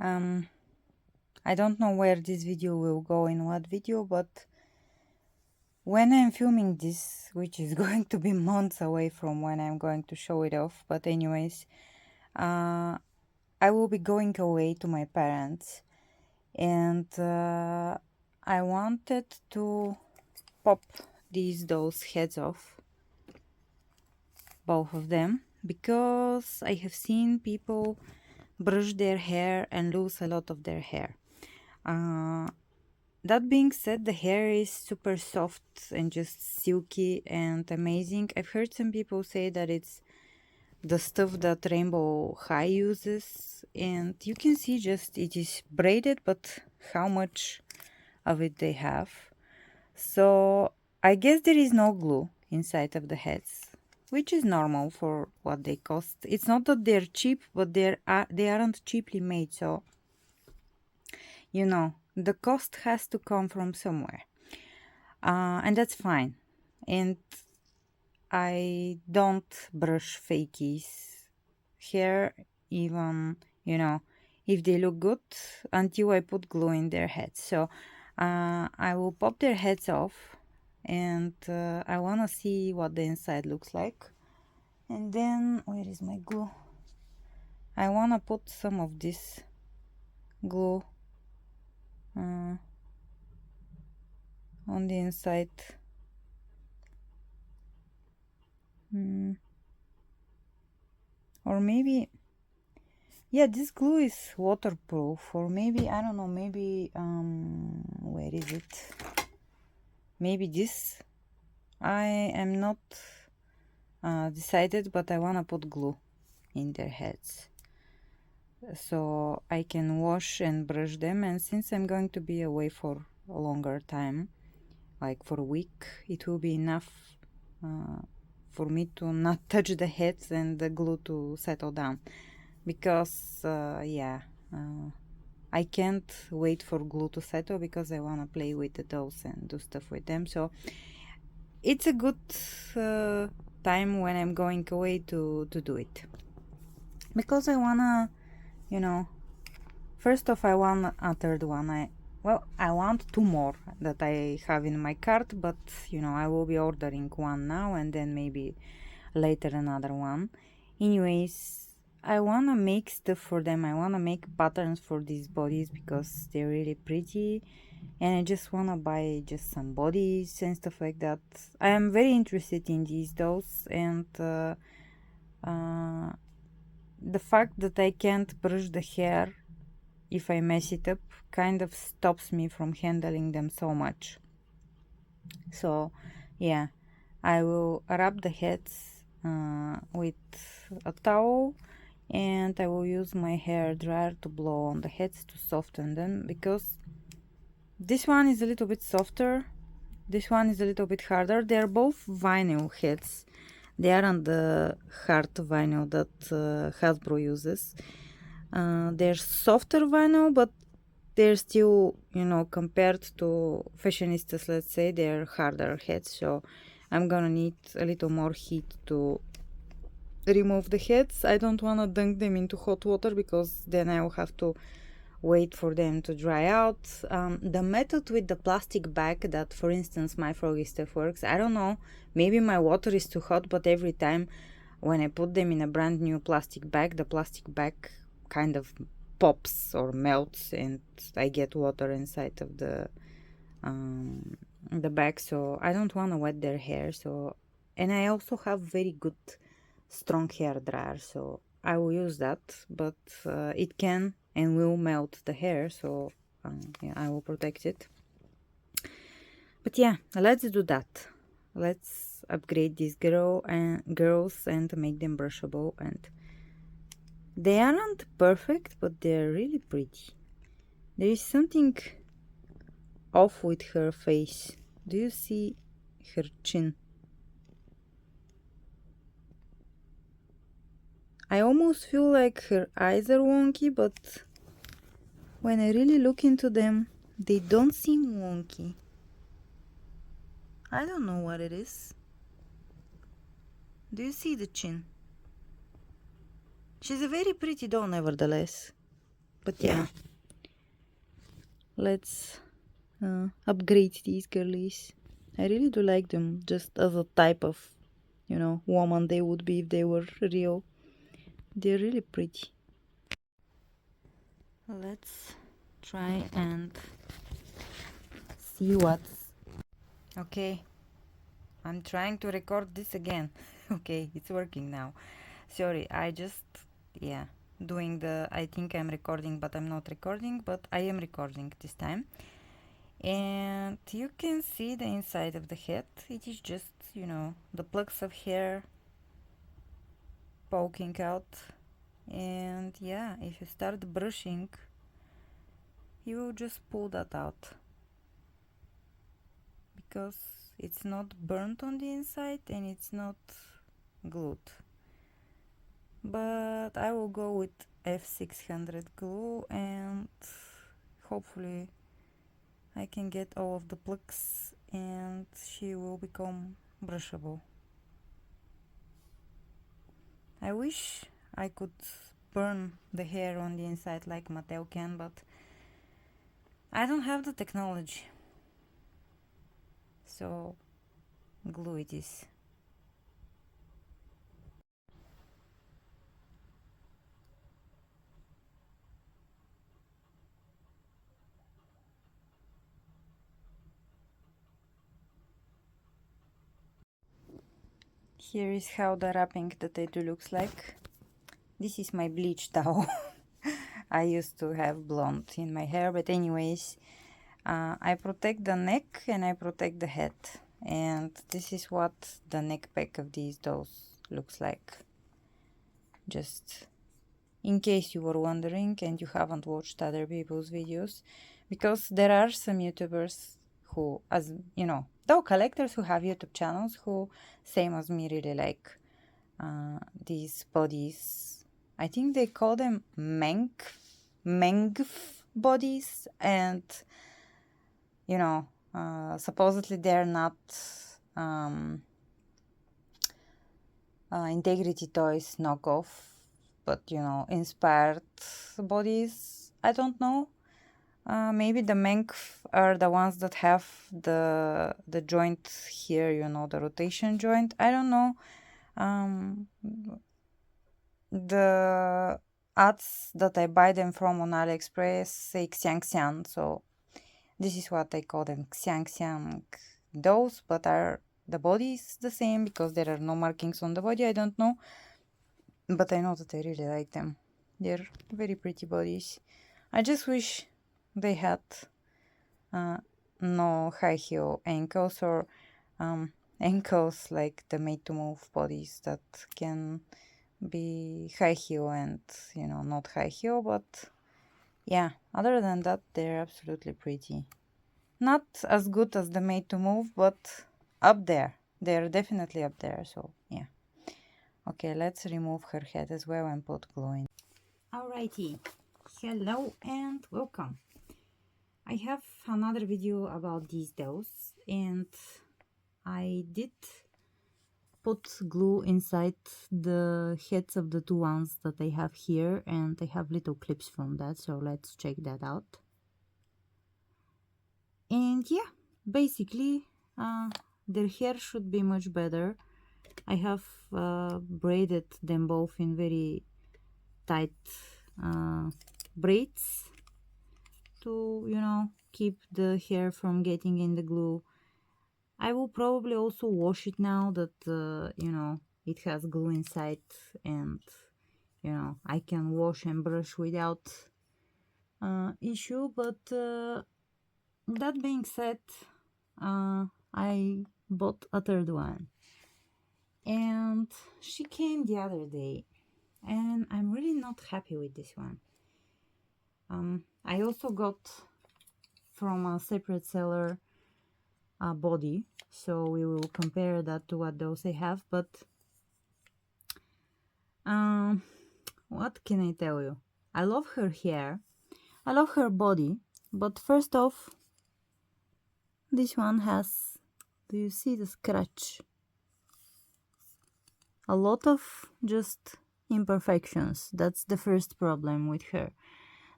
I don't know where this video will go, in what video, but when I'm filming this, which is going to be months away from when I'm going to show it off, but anyways, I will be going away to my parents, and I wanted to pop those heads off, both of them, because I have seen people brush their hair and lose a lot of their hair. That being said, the hair is super soft and just silky and amazing. I've heard some people say that it's the stuff that Rainbow High uses, and you can see just it is braided, but how much of it they have. So I guess there is no glue inside of the heads, which is normal for what they cost. It's not that they're cheap, but they aren't cheaply made, so you know, the cost has to come from somewhere, and that's fine. And I don't brush fakies hair, even, you know, if they look good, until I put glue in their heads. So I will pop their heads off, and I want to see what the inside looks like. And then, where is my glue? I want to put some of this glue on the inside. Or maybe, yeah, this glue is waterproof, or maybe, I don't know, maybe, where is it? Maybe this. I am not decided, but I want to put glue in their heads, so I can wash and brush them. And since I'm going to be away for a longer time, like for a week, it will be enough for me to not touch the heads and the glue to settle down, because I can't wait for glue to settle, because I want to play with the dolls and do stuff with them. So it's a good time when I'm going away to do it, because I wanna, you know, first off, I want a third one. I want two more that I have in my cart, but you know, I will be ordering one now and then maybe later another one. Anyways, I want to make stuff for them. I want to make patterns for these bodies because they're really pretty, and I just want to buy just some bodies and stuff like that. I am very interested in these dolls, and the fact that I can't brush the hair if I mess it up kind of stops me from handling them so much. So yeah, I will wrap the heads with a towel, and I will use my hair dryer to blow on the heads to soften them, because this one is a little bit softer, this one is a little bit harder. They're both vinyl heads. They aren't the hard vinyl that Hasbro uses. They're softer vinyl, but they're still, you know, compared to fashionistas, let's say, they're harder heads. So I'm gonna need a little more heat to remove the heads. I don't want to dunk them into hot water, because then I will have to wait for them to dry out. The method with the plastic bag that, for instance, my froggy stuff works, I don't know, maybe my water is too hot, but every time when I put them in a brand new plastic bag, the plastic bag kind of pops or melts, and I get water inside of the bag. So I don't want to wet their hair. So, and I also have very good strong hair dryer, so I will use that, but it can and will melt the hair, so yeah, I will protect it. But yeah, let's do that. Let's upgrade these girls and make them brushable. And they aren't perfect, but they're really pretty. There is something off with her face. Do you see her chin? I almost feel like her eyes are wonky, but when I really look into them, they don't seem wonky. I don't know what it is. Do you see the chin? She's a very pretty doll, nevertheless. But yeah, let's upgrade these girlies. I really do like them, just as a type of, you know, woman they would be if they were real. They're really pretty. Let's try and see what's okay. I'm trying to record this again. Okay, it's working now. Sorry, I just, yeah, doing the, I think I'm recording, but I'm not recording, but I am recording this time. And you can see the inside of the head. It is just, you know, the plucks of hair poking out. And yeah, if you start brushing, you will just pull that out, because it's not burnt on the inside and it's not glued. But I will go with F600 glue, and hopefully I can get all of the plucks and she will become brushable. I wish I could burn the hair on the inside like Mattel can, but I don't have the technology. So glue it is. Here is how the wrapping that I do looks like. This is my bleach towel. I used to have blonde in my hair, but anyways, I protect the neck and I protect the head. And this is what the neck pack of these dolls looks like. Just in case you were wondering and you haven't watched other people's videos, because there are some YouTubers who, as you know, doll collectors who have YouTube channels who, same as me, really like these bodies. I think they call them Mengf bodies, and you know, supposedly they're not Integrity Toys knockoff, but you know, inspired bodies. I don't know. Maybe the Mengf are the ones that have the joint here, you know, the rotation joint. I don't know. The ads that I buy them from on AliExpress say Xian Xian, so this is what I call them, Xian Xian dolls, but are the body is the same because there are no markings on the body. I don't know, but I know that I really like them. They're very pretty bodies. I just wish they had no high heel ankles, or ankles like the made to move bodies that can be high heel and, you know, not high heel. But yeah, other than that, they're absolutely pretty. Not as good as the made to move, but up there. They're definitely up there, so yeah. Okay, let's remove her head as well and put glue in. Alrighty, hello and welcome. I have another video about these dolls, and I did put glue inside the heads of the two ones that I have here, and I have little clips from that, so let's check that out. And yeah, basically their hair should be much better. I have braided them both in very tight braids to, you know, keep the hair from getting in the glue. I will probably also wash it now that you know, it has glue inside, and you know, I can wash and brush without issue. But that being said, I bought a third one, and she came the other day, and I'm really not happy with this one. I also got from a separate seller a body, so we will compare that to what those I have. But what can I tell you? I love her hair, I love her body, but first off, this one has, do you see the scratch? A lot of just imperfections. That's the first problem with her.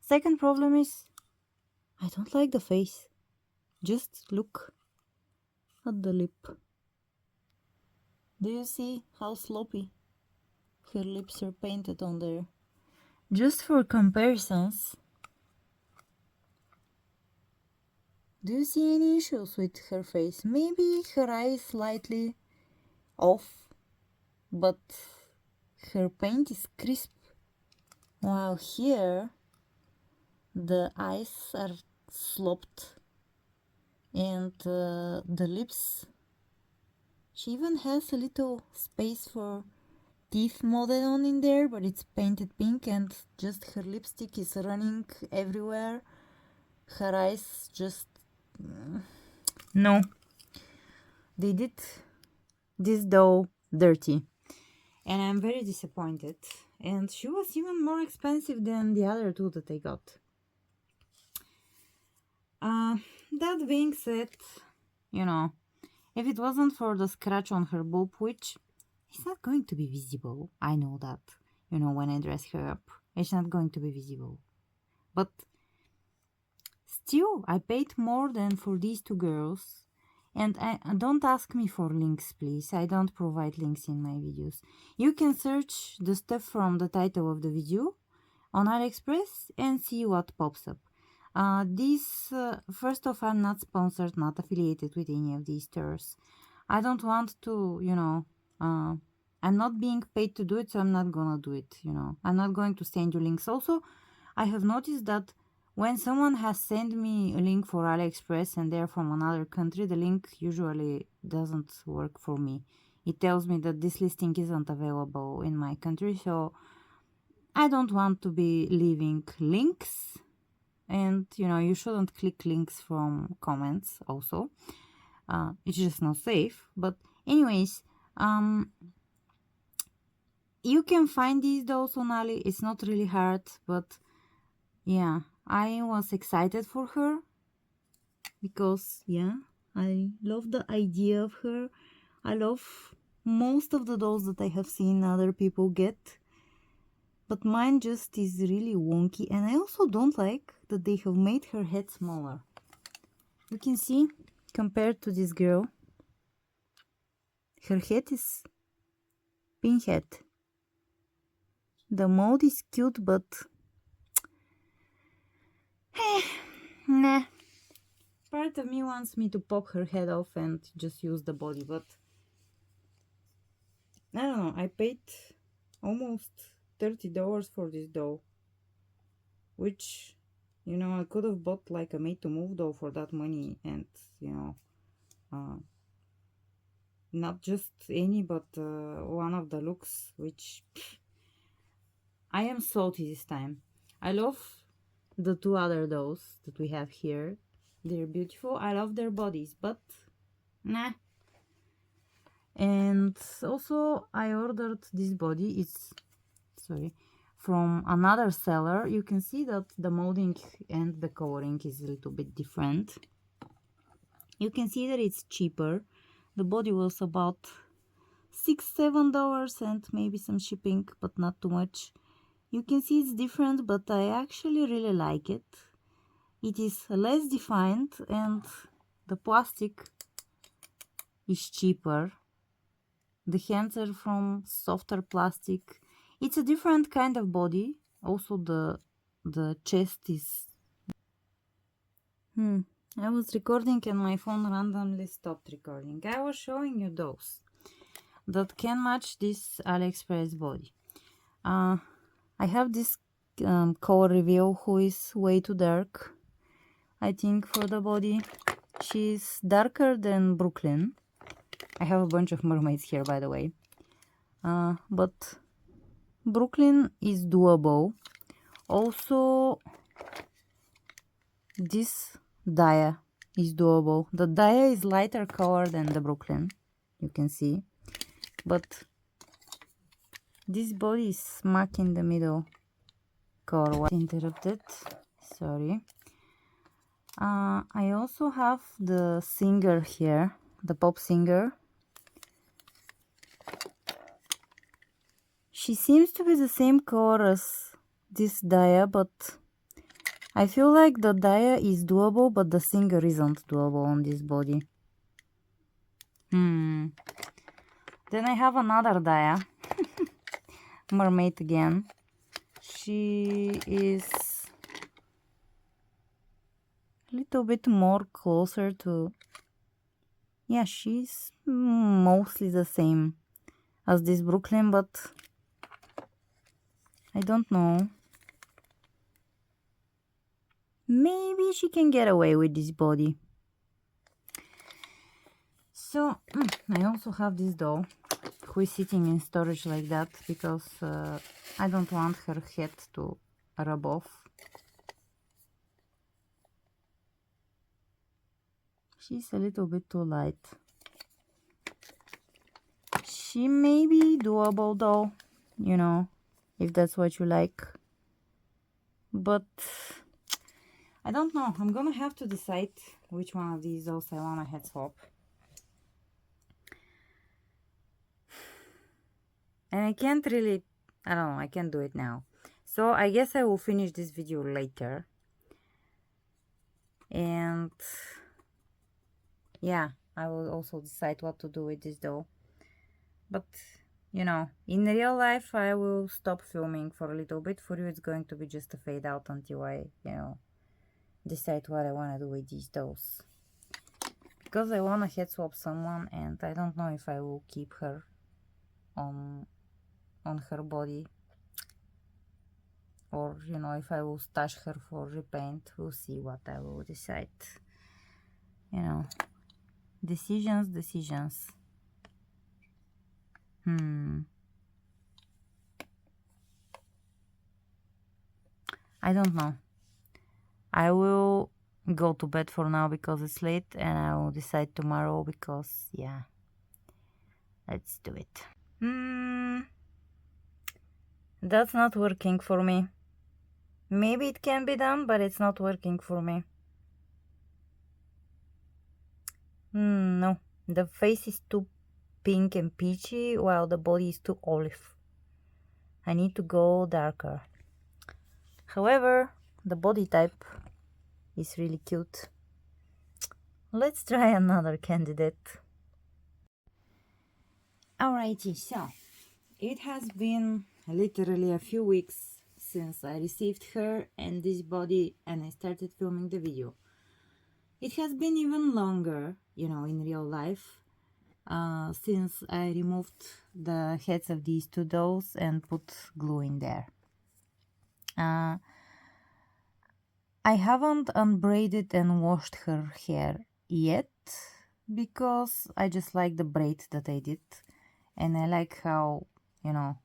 Second problem is I don't like the face. Just look at the lip. Do you see how sloppy her lips are painted on there? Just for comparisons, do you see any issues with her face? Maybe her eye is slightly off, but her paint is crisp. While here, the eyes are slopped and the lips, she even has a little space for teeth molded on in there, but it's painted pink and just her lipstick is running everywhere. Her eyes just... no. They did this doll dirty. And I'm very disappointed. And she was even more expensive than the other two that I got. That being said, you know, if it wasn't for the scratch on her boob, which is not going to be visible, I know that, you know, when I dress her up, it's not going to be visible. But still, I paid more than for these two girls. And don't ask me for links, please. I don't provide links in my videos. You can search the stuff from the title of the video on AliExpress and see what pops up. First off, I'm not sponsored, not affiliated with any of these stores. I don't want to, you know, I'm not being paid to do it, so I'm not gonna do it, you know. I'm not going to send you links. Also, I have noticed that when someone has sent me a link for AliExpress and they're from another country, the link usually doesn't work for me. It tells me that this listing isn't available in my country, so I don't want to be leaving links. And, you know, you shouldn't click links from comments also. It's just not safe. But anyways, you can find these dolls on Ali. It's not really hard, but yeah, I was excited for her because, yeah, I love the idea of her. I love most of the dolls that I have seen other people get, but mine just is really wonky. And I also don't like that they have made her head smaller. You can see, compared to this girl, her head is pinhead. The mold is cute, but nah. Part of me wants me to pop her head off and just use the body, but I don't know. I paid almost $30 for this doll, which, you know, I could have bought like a made to move doll for that money, and, you know, not just any, but one of the looks, which I am salty this time. I love the two other dolls that we have here. They're beautiful. I love their bodies, but nah. And also I ordered this body. It's, sorry, from another seller. You can see that the molding and the coloring is a little bit different. You can see that it's cheaper. The body was about $6-7 and maybe some shipping, but not too much. You can see it's different, but I actually really like it. It is less defined and the plastic is cheaper. The hands are from softer plastic. It's a different kind of body. Also the chest is... I was recording and my phone randomly stopped recording. I was showing you those that can match this AliExpress body. I have this color reveal who is way too dark, I think, for the body. She's darker than Brooklyn. I have a bunch of mermaids here, by the way. But Brooklyn is doable. Also, this Daya is doable. The Daya is lighter color than the Brooklyn, you can see. But this body is smack in the middle. Color was interrupted. Sorry. I also have the singer here, the pop singer. She seems to be the same color as this Daya, but I feel like the dye is doable, but the singer isn't doable on this body. Then I have another dye. Mermaid again. She is a little bit more closer to... Yeah, she's mostly the same as this Brooklyn, but I don't know. Maybe she can get away with this body. So, I also have this doll who is sitting in storage like that because I don't want her head to rub off. She's a little bit too light. She may be doable though, you know, if that's what you like. But I don't know. I'm gonna have to decide which one of these dolls I wanna head swap. And I can't really, I don't know, I can't do it now. So I guess I will finish this video later. And yeah, I will also decide what to do with this doll. But you know, in real life I will stop filming for a little bit. For you it's going to be just a fade out until I, you know, decide what I want to do with these dolls. Because I want to head swap someone and I don't know if I will keep her on her body, or you know, if I will stash her for repaint. We'll see what I will decide. You know, decisions. I don't know. I will go to bed for now because it's late, and I will decide tomorrow because, yeah, let's do it. That's not working for me. Maybe it can be done, but it's not working for me. No, the face is too pink and peachy while the body is too olive. I need to go darker. However, the body type is really cute. Let's try another candidate. Alrighty, so it has been literally a few weeks since I received her and this body and I started filming the video. It has been even longer, you know, in real life, since I removed the heads of these two dolls and put glue in there. I haven't unbraided and washed her hair yet because I just like the braid that I did, and I like how, you know,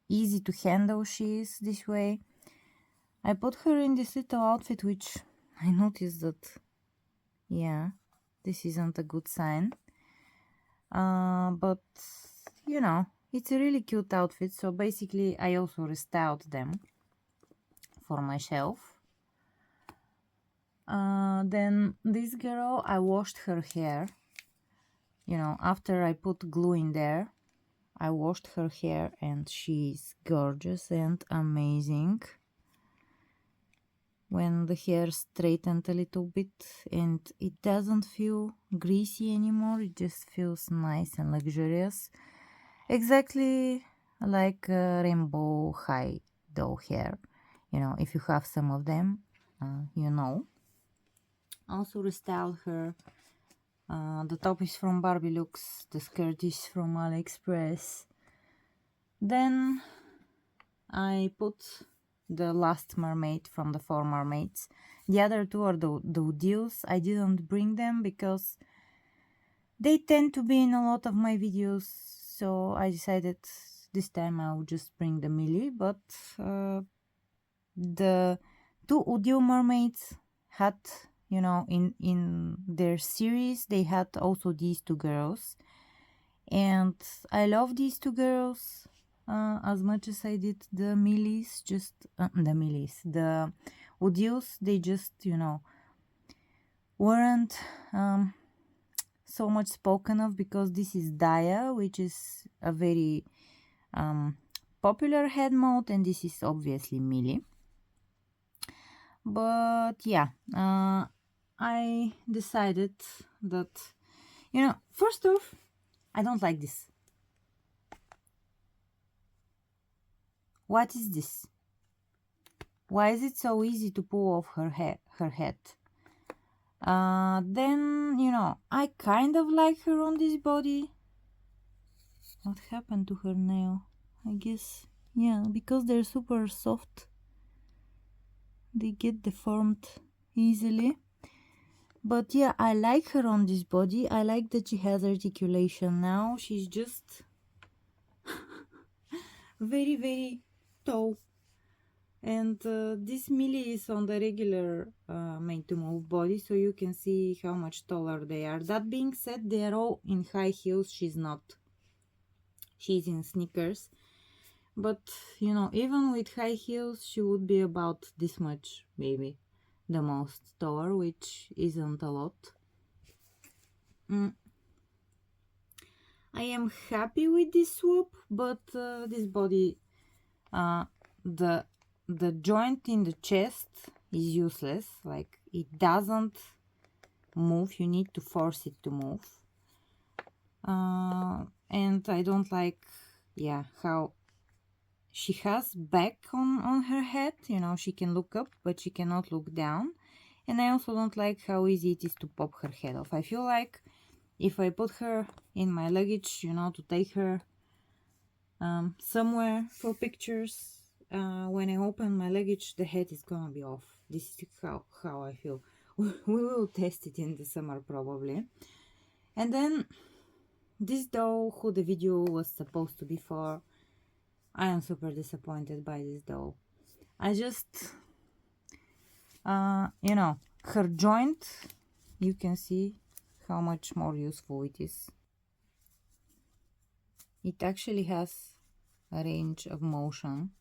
easy to handle she is this way. I put her in this little outfit, which I noticed that, yeah, this isn't a good sign. But, you know, it's a really cute outfit. So basically, I also restyled them for my shelf. Then this girl, I washed her hair. You know, after I put glue in there, I washed her hair and she's gorgeous and amazing. When the hair straightened a little bit and it doesn't feel greasy anymore, it just feels nice and luxurious. Exactly like rainbow high doll hair. You know, if you have some of them, you know. Also restyled her. The top is from Barbie Looks, the skirt is from AliExpress. Then I put the last mermaid from the 4 mermaids. The other two are the deals. I didn't bring them because they tend to be in a lot of my videos, so I decided this time I'll just bring the Millie. But the 2 Udio mermaids had, you know, in their series they had also these 2 girls, and I love these 2 girls as much as I did the Millies. Just the Udios, they just, you know, weren't so much spoken of because this is Daya, which is a very popular head mode, and this is obviously Millie. But yeah, I decided that, you know, first off, I don't like this. What is this? Why is it so easy to pull off her head? Then, you know, I kind of like her on this body. What happened to her nail? I guess, yeah, because they're super soft, they get deformed easily. But yeah, I like her on this body. I like that she has articulation now. She's just very, very tall. And this Millie is on the regular made to move body, so you can see how much taller they are. That being said, they are all in high heels. She's not. She's in sneakers. But, you know, even with high heels, she would be about this much, maybe. The most taller, which isn't a lot. I am happy with this swap, but this body, the joint in the chest is useless. Like, it doesn't move. You need to force it to move. And I don't like, yeah, how she has back on her head. You know, she can look up, but she cannot look down. And I also don't like how easy it is to pop her head off. I feel like if I put her in my luggage, you know, to take her somewhere for pictures, when I open my luggage, the head is gonna be off. This is how I feel. We will test it in the summer probably. And then this doll, who the video was supposed to be for, I am super disappointed by this doll. I just, you know, her joint, you can see how much more useful it is. It actually has a range of motion,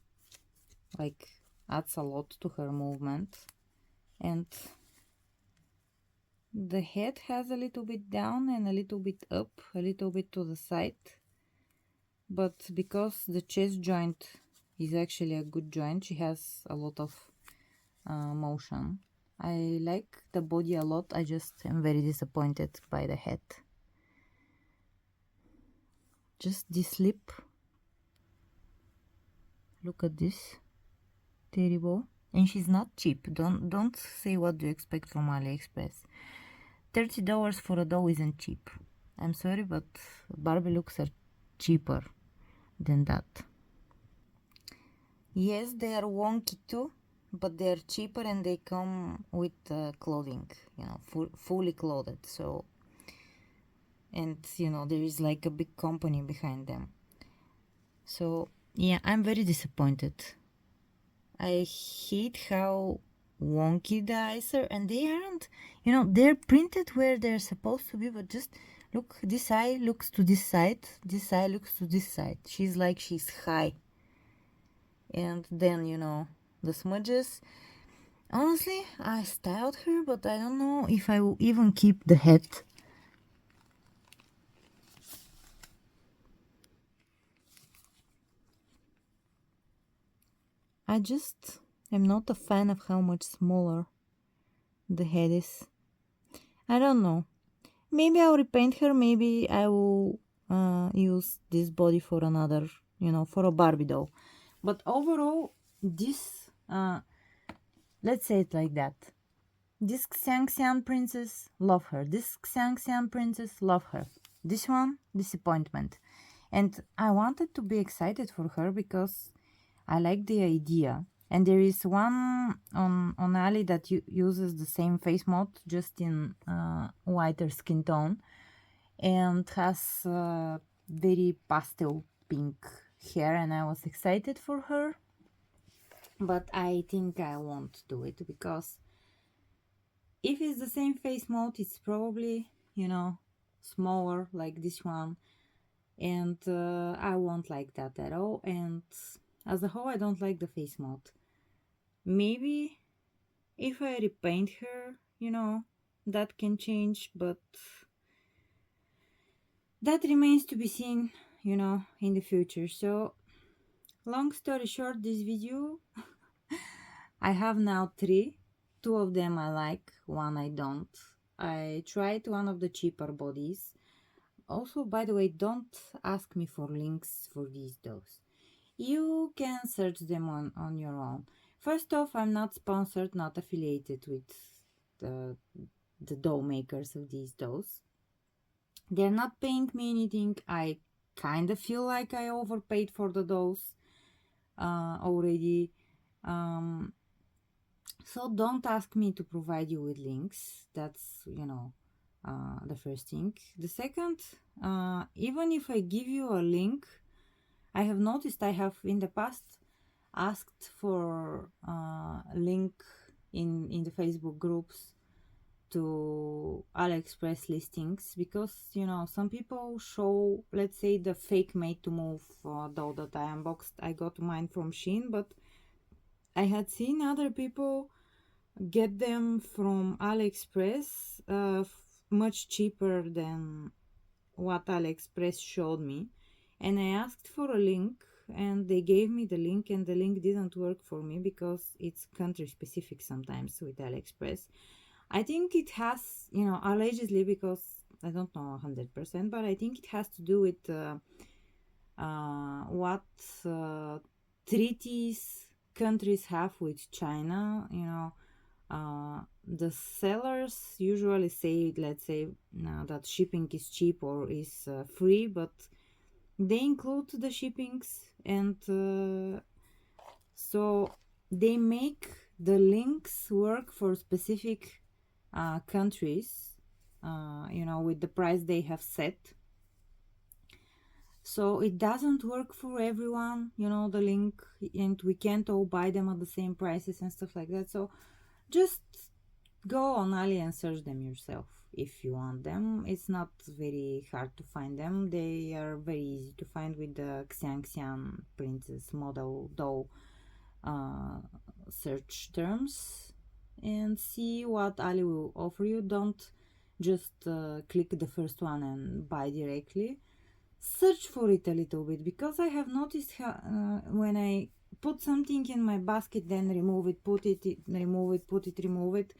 like adds a lot to her movement. And the head has a little bit down and a little bit up, a little bit to the side. But because the chest joint is actually a good joint, she has a lot of motion. I like the body a lot. I just am very disappointed by the head. Just this lip. Look at this. Terrible. And she's not cheap. Don't say what do you expect from AliExpress. $30 for a doll isn't cheap. I'm sorry, but Barbie looks are cheaper than that. Yes, they are wonky too, but they are cheaper and they come with clothing, you know, fully clothed. So, and you know, there is like a big company behind them. So yeah, I'm very disappointed. I hate how wonky the eyes are, and they aren't, you know, they're printed where they're supposed to be, but just look, this eye looks to this side, this eye looks to this side. She's like, she's high. And then, you know, the smudges. Honestly, I styled her, but I don't know if I will even keep the head. I just am not a fan of how much smaller the head is. I don't know. Maybe I'll repaint her. Maybe I will use this body for another, you know, for a Barbie doll. But overall, this, let's say it like that. This Xian Xian princess, love her. This Xian Xian princess, love her. This one, disappointment. And I wanted to be excited for her because I like the idea. And there is one on Ali that uses the same face mode, just in whiter skin tone, and has very pastel pink hair, and I was excited for her. But I think I won't do it because if it's the same face mode, it's probably, you know, smaller like this one, and I won't like that at all. And as a whole, I don't like the face mode. Maybe if I repaint her, you know, that can change, but that remains to be seen, you know, in the future. So, long story short, this video, I have now 3 two of them I like, one I don't. I tried one of the cheaper bodies. Also, by the way, don't ask me for links for these dolls. You can search them on your own. First off, I'm not sponsored, not affiliated with the doll makers of these dolls. They're not paying me anything. I kind of feel like I overpaid for the dolls already. So don't ask me to provide you with links. That's, the first thing. The second, even if I give you a link, I have noticed I have in the past asked for a link in the Facebook groups to AliExpress listings, because some people show, let's say, the fake made to move doll that I unboxed. I got mine from Shein, but I had seen other people get them from AliExpress much cheaper than what AliExpress showed me, and I asked for a link and they gave me the link, and the link didn't work for me because it's country specific sometimes with AliExpress. I think it has, allegedly, because I don't know 100%, but I think it has to do with what treaties countries have with China. The sellers usually say, let's say, that shipping is cheap or is free, but they include the shippings, and so they make the links work for specific countries, with the price they have set. So it doesn't work for everyone, the link, and we can't all buy them at the same prices and stuff like that. So just go on Ali and search them yourself if you want them. It's not very hard to find them. They are very easy to find with the Xian Xian princess model doll search terms, and see what Ali will offer you. Don't just click the first one and buy directly. Search for it a little bit, because I have noticed when I put something in my basket, then remove it, put it, remove it, put it, remove it,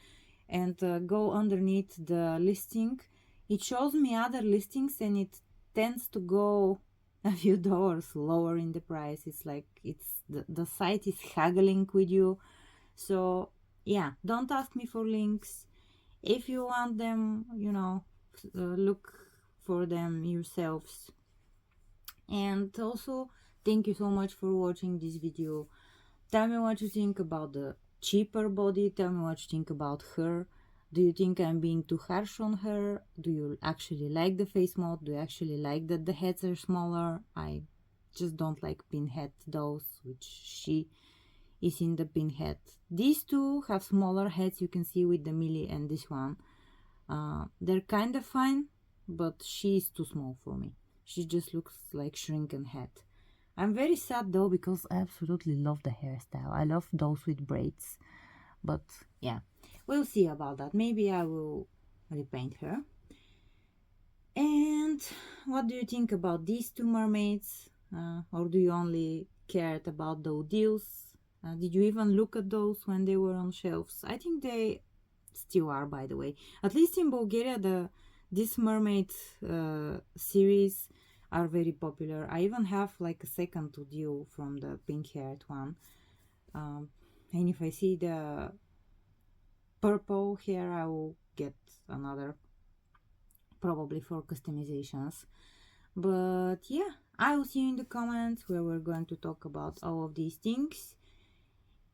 and go underneath the listing, it shows me other listings and it tends to go a few dollars lower in the price. It's like the site is haggling with you. So yeah, don't ask me for links. If you want them, look for them yourselves. And also, thank you so much for watching this video. Tell me what you think about the cheaper body. Tell me what you think about her. Do you think I'm being too harsh on her? Do you actually like the face mold? Do you actually like that the heads are smaller? I just don't like pinhead dolls, which she is in the pinhead. These two have smaller heads, you can see with the Millie and this one. They're kind of fine, but she is too small for me. She just looks like shrunken head. I'm very sad though, because I absolutely love the hairstyle. I love those with braids. But yeah, we'll see about that. Maybe I will repaint her. And what do you think about these two mermaids? Or do you only cared about the deals? Did you even look at those when they were on shelves? I think they still are, by the way. At least in Bulgaria, this mermaid series are very popular. I even have like a second to deal from the pink haired one. And if I see the purple hair, I will get another, probably for customizations. But yeah, I will see you in the comments where we're going to talk about all of these things.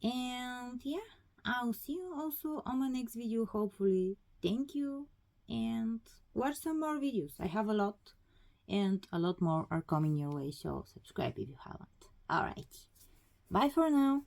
And yeah, I'll see you also on my next video, hopefully. Thank you, and watch some more videos. I have a lot, and a lot more are coming your way, so subscribe if you haven't. Alright, bye for now.